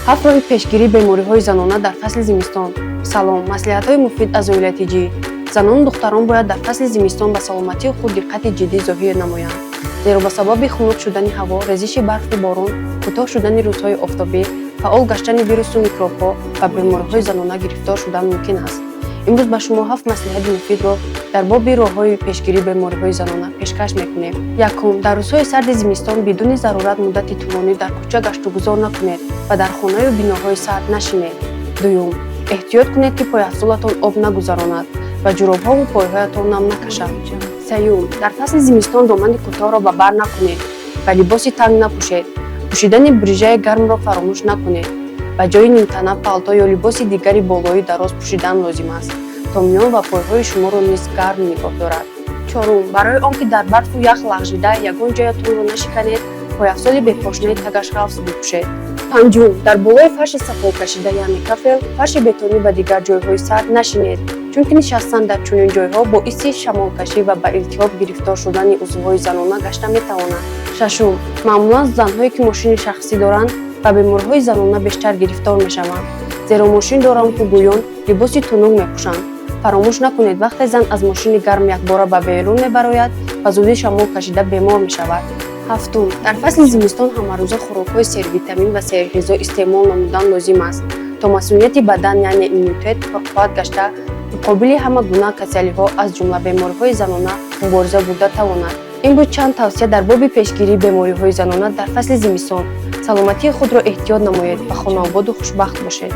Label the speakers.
Speaker 1: 7 роҳи пешгирии бемориҳои занона дар фасли зимистон. Салом, маслиҳатҳои муфид аз оилатиҷӣ. Занону духтарон бояд дар фасли зимистон ба саломатии худ диққати ҷиддӣ зоҳир намоянд, зеро ба сабаби хунук шудани ҳаво, резиши барфу борон, кӯтоҳ шудани рӯзҳои офтобӣ, фаъол гаштани вирусу микробҳо ба бемориҳои занона гирифтор шудан мумкин аст. имрӯз ба шумо 7 маслиҳати муфидро дар боби роҳҳои пешгирии бемориҳои занона пешкаш мекунем. Якум, дар рӯзҳои сарди зимистон бидуни зарурат муддати тӯлонӣ дар кӯча гаштугузор накунед ва дар хонаю биноҳои сард нашинед. Дуюм, эҳтиёт кунед ки пойафзулатон об нагузаронад ва ҷуробҳову пойҳоятон нам накашад. Сеюм, дар фасли зимистон домани кӯтоҳро ба бар накунед ва либоси танг напӯшед. пӯшидани брижаи гармро фаромӯш накунед. ба ҷои нимтана палто ё либоси дигари болои дароз пӯшидан лозим аст, то миён ва пойҳои шуморо низ гарм нигоҳ дорад. Чорум, барои он ки дар барфу ях лағжида ягон ҷоятонро нашиканед, пойафзоли бепошнаи тагаш хафз бипӯшед. Панҷум, дар болои фарши сафокашида яъне кафел, фарши бетонӣ ва дигар ҷойҳои сард нашинед, чунки нишастан дар чунин ҷойҳо боиси шамолкашӣ ва ба илтиҳоб гирифтор шудани узвҳои занона гашта метавонад. Шашум, маъмулан занҳое ки мошини шахсӣ доранд ба бемориҳои занона бештар гирифтор мешаванд, зеро мошин доранку гӯён либоси тунук мепӯшанд. фаромӯш накунед вақте зан аз мошини гарм якбора ба берун мебарояд ва зудӣ шамол кашида бемор мешавад. ҳафтум, дар фасли зимистон ҳамарӯза хӯрокҳои сервитамин ва серғизо истеъмол намудан лозим аст, то масъулияти бадан яъне иммунитет қувват гашта муқобили ҳама гуна касалиҳо аз ҷумла бемориҳои занона мубориза бурда тавонад. ин буд чанд тавсия дар боби пешгирии бемориҳои занона дар фасли зимистон. саломатии худро эҳтиёт намоед ва хонободу хушбахт бошед.